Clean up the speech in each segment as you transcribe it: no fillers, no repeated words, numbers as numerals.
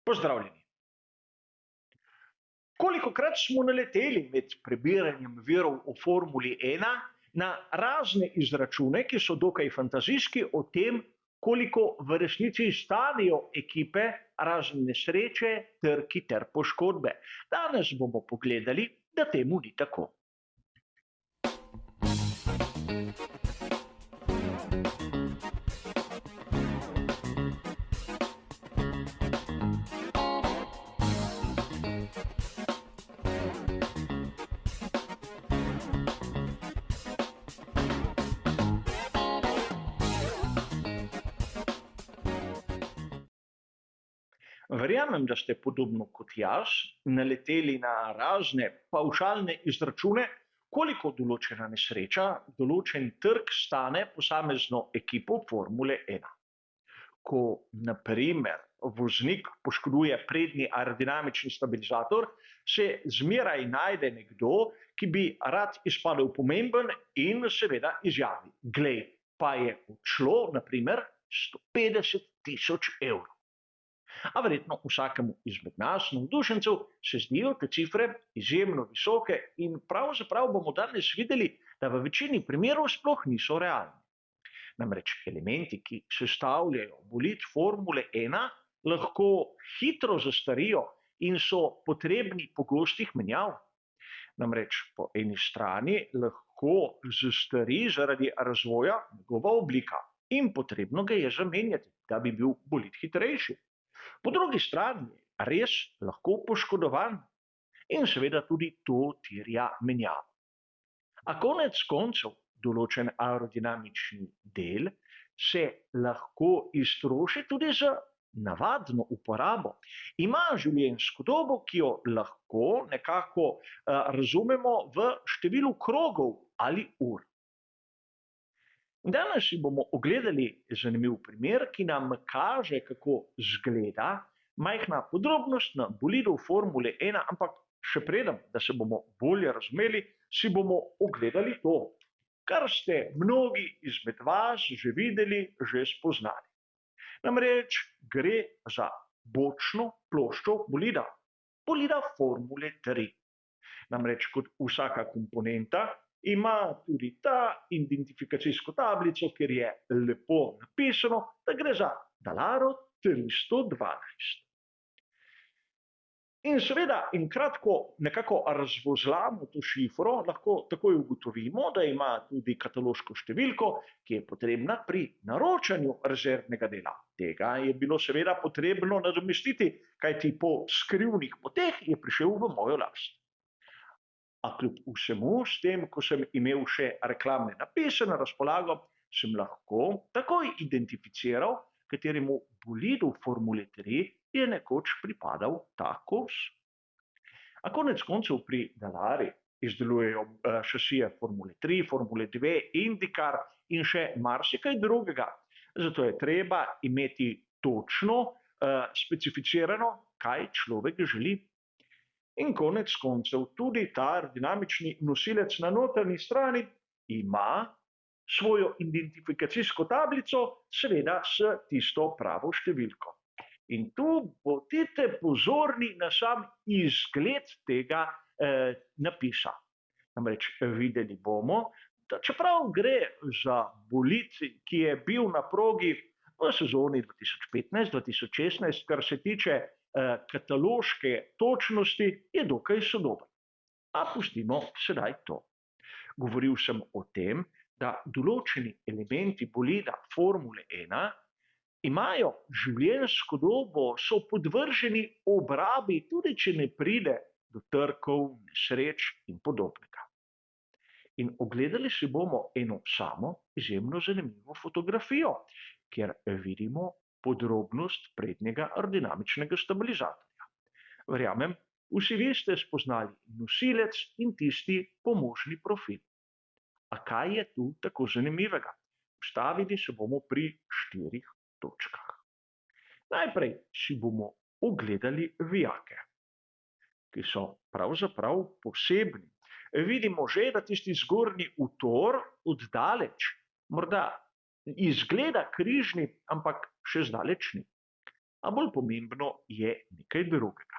Pozdravljeni. Kolikokrat smo naleteli med prebiranjem virov o Formuli 1 na razne izračune, ki so dokaj fantazijski o tem, koliko v resnici stanejo ekipe razne nesreče, trki ter poškodbe. Danes bomo pogledali, da temu ni tako. Verjamem, da ste podobno kot jaz naleteli na razne pavšalne izračune, koliko določena nesreča, določen trk stane posamezno ekipo Formule 1. Ko, na primer, voznik poškoduje prednji aerodinamični stabilizator, se zmeraj najde nekdo, ki bi rad izpadel pomemben in seveda izjavi: "Glej, pa je odšlo, na primer, 150.000 evrov." A verjetno vsakemu izmed nas, navdušencev, se zdijo te cifre izjemno visoke in pravzaprav bomo danes videli, da v večini primerov sploh niso realni. Namreč elementi, ki sestavljajo bolid Formule 1, lahko hitro zastarijo in so potrebni pogostih menjav. Namreč po eni strani lahko zastari zaradi razvoja njegova oblika in potrebno ga je zamenjati, da bi bil bolid hitrejši. Po drugi strani je res lahko poškodovan in seveda tudi to terja menjavo. A konec koncev določen aerodinamični del se lahko iztroši tudi z navadno uporabo. Ima življenjsko dobo, ki jo lahko nekako razumemo v številu krogov ali ur. Danes si bomo ogledali zanimiv primer, ki nam kaže, kako izgleda majhna podrobnost na bolidu Formule 1, ampak še preden, da se bomo bolje razumeli, si bomo ogledali to, kar ste mnogi izmed vas že videli, že spoznali. Namreč gre za bočno ploščo bolida Formule 3. Namreč kot vsaka komponenta ima tudi ta identifikacijsko tablico, kjer je lepo napisano, da gre za Dallara 312. In seveda, kratko nekako razvozlamo to šifro, lahko takoj ugotovimo, da ima tudi kataloško številko, ki je potrebna pri naročanju rezervnega dela. Tega je bilo seveda potrebno nadomestiti, kajti po skrivnih poteh je prišel v mojo last. A kljub vsemu, s tem, ko sem imel še reklamne napise na razpolago, sem lahko takoj identificiral, kateremu bolidu Formule 3 je nekoč pripadal ta kos. A konec koncev pri Dallari izdelujejo šasije Formule 3, Formule 2, IndyCar in še marsikaj drugega. Zato je treba imeti točno specificirano, kaj človek želi. In konec koncev tudi ta aerodinamični nosilec na notranji strani ima svojo identifikacijsko tablico, seveda s tisto pravo številko. In tu bodite pozorni na sam izgled tega napisa. Namreč videli bomo, da čeprav gre za bolid, ki je bil na progi v sezoni 2015-2016, kar se tiče kataloške točnosti, je dokaj sodoben. A pustimo sedaj to. Govoril sem o tem, da določeni elementi bolida Formule 1 imajo življenjsko dobo, so podvrženi obrabi, tudi če ne pride do trkov, nesreč in podobnega. In ogledali si bomo eno samo izjemno zanimivo fotografijo, kjer vidimo podrobnost prednjega aerodinamičnega stabilizatorja. Verjamem, vsi vi ste spoznali nosilec in tisti pomožni profil. A kaj je tu tako zanimivega? Ustavili se bomo pri 4 točkah. Najprej si bomo ogledali vijake, ki so pravzaprav posebni. Vidimo že, da tisti zgornji utor oddaleč morda izgleda križni, ampak še zdaleč ni. a bolj pomembno je nekaj drugega.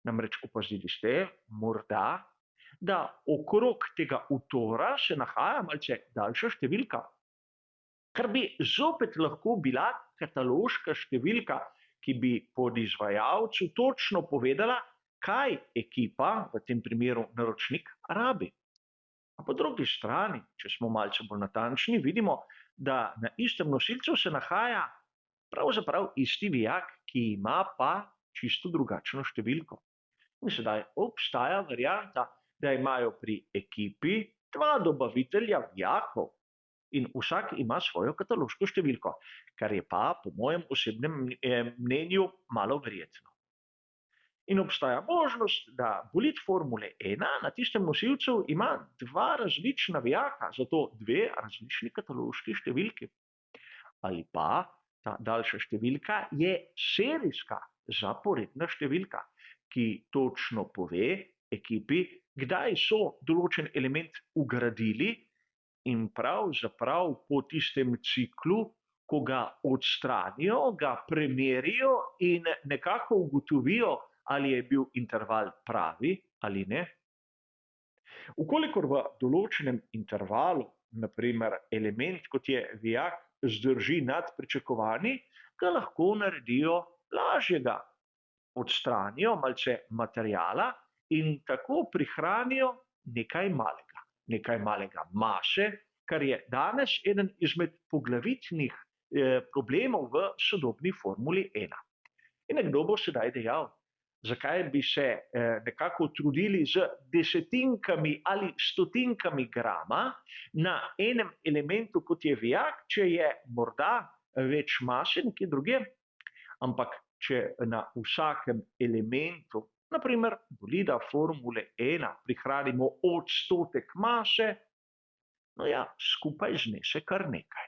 Namreč opazili ste morda, da okrog tega utora se nahaja malce daljša številka, kar bi zopet lahko bila kataloška številka, ki bi podizvajalcu točno povedala, kaj ekipa, v tem primeru naročnik, rabi. A po drugi strani, če smo malce bolj natančni, vidimo, da na istem nosilcu se nahaja pravzaprav isti vijak, ki ima pa čisto drugačno številko. In sedaj obstaja varianta, da imajo pri ekipi dva dobavitelja vijakov in vsak ima svojo kataloško številko, kar je pa po mojem osebnem mnenju malo verjetno. In obstaja možnost, da bolid Formule 1 na tistem nosilcu ima dva različna vijaka, zato dve različni kataloški številki. Ali pa ta daljša številka je serijska zaporedna številka, ki točno pove ekipi, kdaj so določen element vgradili in pravzaprav po tistem ciklu, ko ga odstranijo, ga premerijo in nekako ugotovijo, ali je bil interval pravi ali ne. Vkolikor v določenem intervalu, na primer element, kot je vijak, zdrži nad pričakovanji, ga lahko naredijo lažjega. Odstranijo malce materiala in tako prihranijo nekaj malega mase, kar je danes eden izmed poglavitnih problemov v sodobni Formuli 1. In nekdo bo sedaj dejal, zakaj bi se nekako trudili z desetinkami ali stotinkami grama na enem elementu, kot je vijak, če je morda več mase nekje drugje, ampak če na vsakem elementu, na primer bolida Formule 1, prihranimo odstotek mase, no ja, skupaj znese kar nekaj.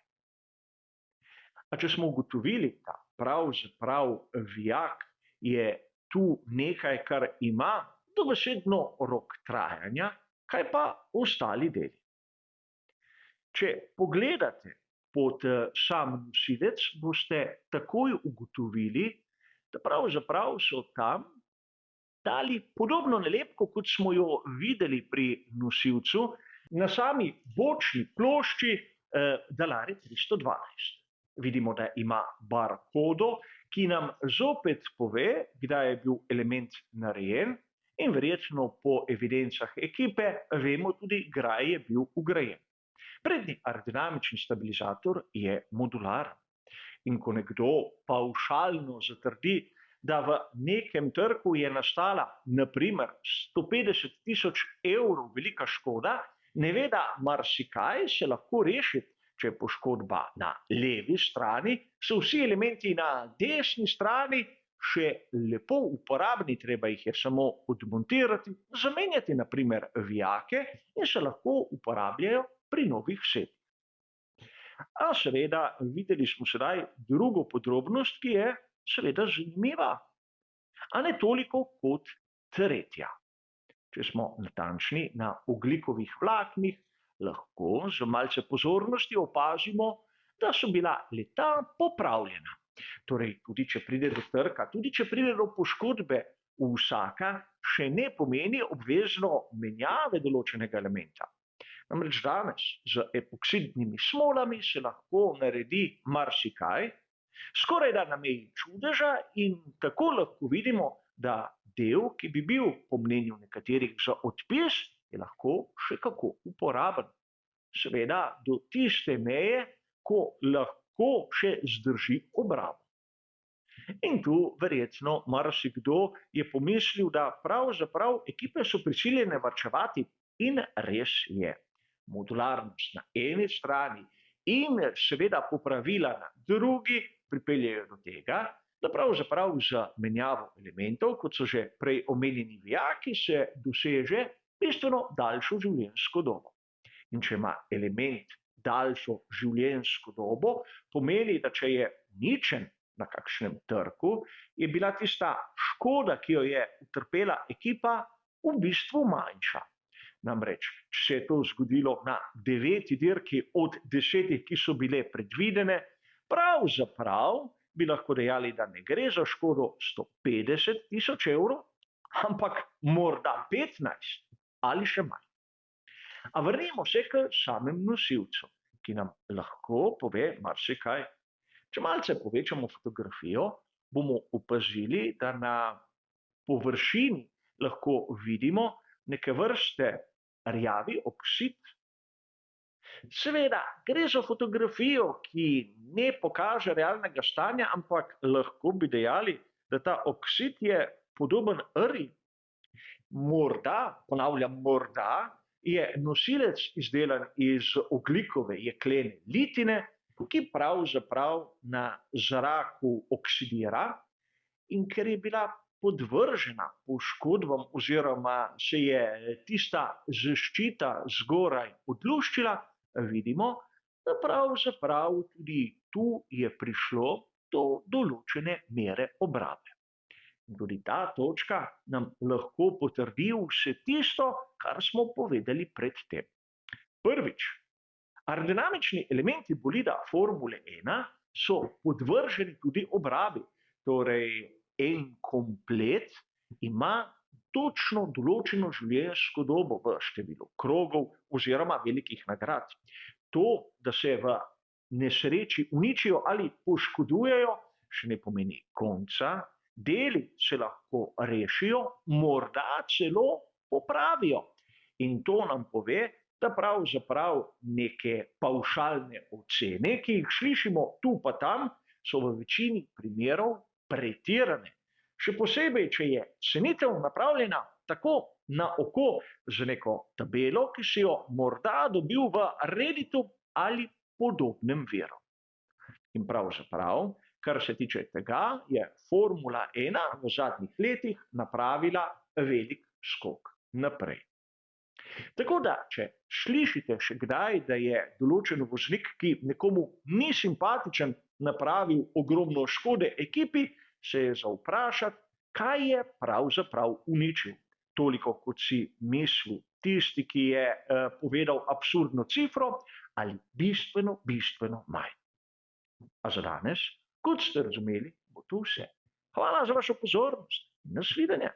A če smo ugotovili, da pravzaprav vijak je tu nekaj, kar ima dobesedno rok trajanja, kaj pa ostali deli? Če pogledate pod sam nosilec, boste takoj ugotovili, da pravzaprav so tam dali podobno nalepko, kot smo jo videli pri nosilcu, na sami bočni plošči Dallara 312. Vidimo, da ima barkodo, ki nam zopet pove, kdaj je bil element narejen in verjetno po evidencah ekipe vemo tudi, kdaj je bil vgrajen. Prednji aerodinamični stabilizator je modularen. In ko nekdo pavšalno zatrdi, da v nekem trku je nastala na primer 150.000 evrov velika škoda, ne ve, da marsikaj se lahko reši, če je poškodba na levi strani, so vsi elementi na desni strani še lepo uporabni, treba jih je samo odmontirati, zamenjati na primer vijake in se lahko uporabljajo pri novih setih. A seveda videli smo sedaj drugo podrobnost, ki je seveda zanimiva, a ne toliko kot tretja. Če smo natančni na ogljikovih vlaknih, lahko z malce pozornosti opazimo, da so bila leta popravljena. Torej, tudi če pride do trka, tudi če pride do poškodbe vsaka, še ne pomeni obvezno menjave določenega elementa. Namreč danes z epoksidnimi smolami se lahko naredi marsikaj, skoraj da na meji čudeža, in tako lahko vidimo, da del, ki bi bil po mnenju nekaterih za odpis, je lahko še kako uporaben. Seveda do tiste meje, ko lahko še zdrži obrabo. In tu verjetno marsikdo je pomislil, da pravzaprav ekipe so prisiljene varčevati, in res je. Modularnost na eni strani in seveda popravila na drugi pripeljejo do tega, da pravzaprav z menjavo elementov, kot so že prej omenjeni vijaki, se doseže bistveno daljšo življenjsko dobo. In če ima element daljšo življenjsko dobo, pomeni, da če je uničen na kakšnem trku, je bila tista škoda, ki jo je utrpela ekipa, v bistvu manjša. Namreč, če se je to zgodilo na 9. dirki od 10, ki so bile predvidene, pravzaprav bi lahko dejali, da ne gre za škodo 150 tisoč evrov, ampak morda 15 ali še manj. A vrnimo se k samem nosilcu, ki nam lahko pove marsikaj. Če malce povečamo fotografijo, bomo opazili, da na površini lahko vidimo neke vrste rjavi oksid. Seveda, gre za fotografijo, ki ne pokaže realnega stanja, ampak lahko bi dejali, da ta oksid je podoben rji. Morda, ponavljam, morda je nosilec izdelan iz ogljikove jeklene litine, ki pravzaprav na zraku oksidira, in ker je bila podvržena poškodbam oziroma se je tista zaščita zgoraj odluščila, vidimo, da pravzaprav tudi tu je prišlo do določene mere obrabe. Tudi ta točka nam lahko potrdi vse tisto, kar smo povedali predtem. Prvič, aerodinamični elementi bolida Formule 1 so podvrženi tudi obrabi, torej en komplet ima točno določeno življenjsko dobo v številu krogov oziroma velikih nagrad. To, da se v nesreči uničijo ali poškodujejo, še ne pomeni konca, deli se lahko rešijo, morda celo popravijo. In to nam pove, da pravzaprav neke pavšalne ocene, ki jih slišimo tu pa tam, so v večini primerov pretirane. Še posebej, če je cenitev napravljena tako na oko z neko tabelo, ki si jo morda dobil v Redditu ali podobnem viru. In pravzaprav, kar se tiče tega, je Formula 1 v zadnjih letih napravila velik skok naprej. Tako da, če slišite še kdaj, da je določen voznik, ki nekomu ni simpatičen, napravil ogromno škode ekipi, se je za vprašati, kaj je pravzaprav uničil. Toliko, kot si mislil tisti, ki je povedal absurdno cifro, ali bistveno, bistveno manj. A za danes, kot ste razumeli, bo to vse. Hvala za vašo pozornost. Nasvidenje.